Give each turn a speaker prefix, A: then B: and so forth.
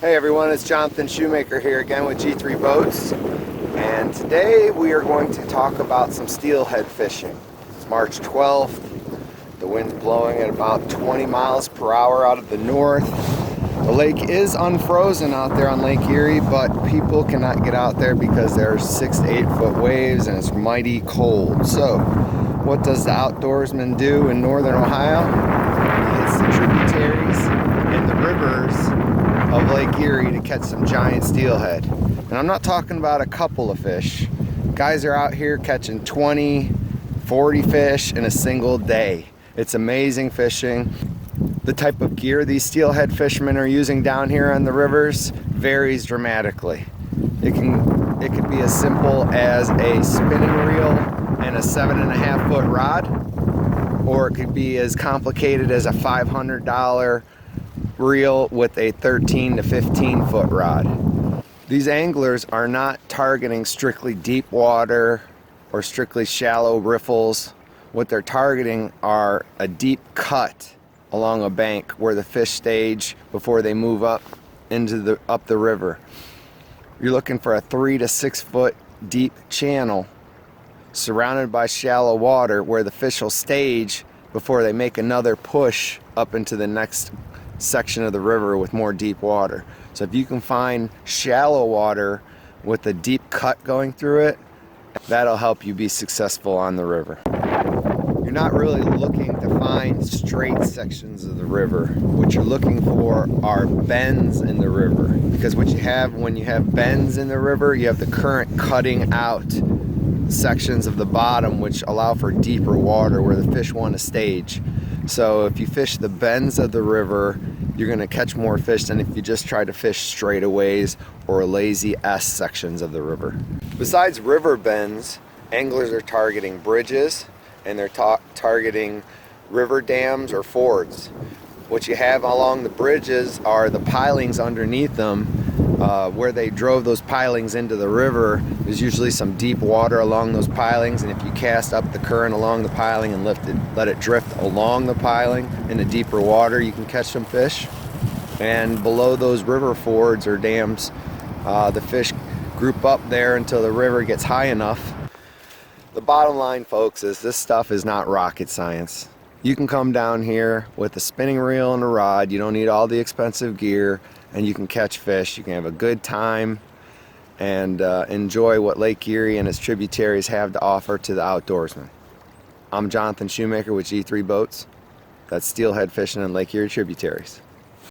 A: Hey everyone, it's Jonathan Shoemaker here again with G3 Boats, and today we are going to talk about some steelhead fishing. It's March 12th, the wind's blowing at about 20 miles per hour out of the north. The lake is unfrozen out there on Lake Erie, but people cannot get out there because there are 6 to 8 foot waves and it's mighty cold. So what does the outdoorsman do in northern Ohio? He hits the tributaries and the rivers of Lake Erie to catch some giant steelhead. And I'm not talking about a couple of fish. Guys are out here catching 20, 40 fish in a single day. It's amazing fishing. The type of gear these steelhead fishermen are using down here on the rivers varies dramatically. It could be as simple as a spinning reel and a 7.5 foot rod, or it could be as complicated as a $500 reel with a 13 to 15 foot rod. These anglers are not targeting strictly deep water or strictly shallow riffles. What they're targeting are a deep cut along a bank where the fish stage before they move up the river. You're looking for a 3 to 6 foot deep channel surrounded by shallow water where the fish will stage before they make another push up into the next section of the river with more deep water. So if you can find shallow water with a deep cut going through it, that'll help you be successful on the river. You're not really looking to find straight sections of the river. What you're looking for are bends in the river, because what you have when you have bends in the river, you have the current cutting out sections of the bottom which allow for deeper water where the fish want to stage. So if you fish the bends of the river, you're going to catch more fish than if you just try to fish straightaways or lazy S sections of the river. Besides river bends, anglers are targeting bridges and they're targeting river dams or fords. What you have along the bridges are the pilings underneath them. Where they drove those pilings into the river, there's usually some deep water along those pilings, and if you cast up the current along the piling and let it drift along the piling into deeper water, you can catch some fish. And below those river fords or dams, the fish group up there until the river gets high enough. The bottom line, folks, is this stuff is not rocket science. You can come down here with a spinning reel and a rod. You don't need all the expensive gear, and you can catch fish. You can have a good time and enjoy what Lake Erie and its tributaries have to offer to the outdoorsman. I'm Jonathan Shoemaker with G3 Boats. That's steelhead fishing in Lake Erie tributaries.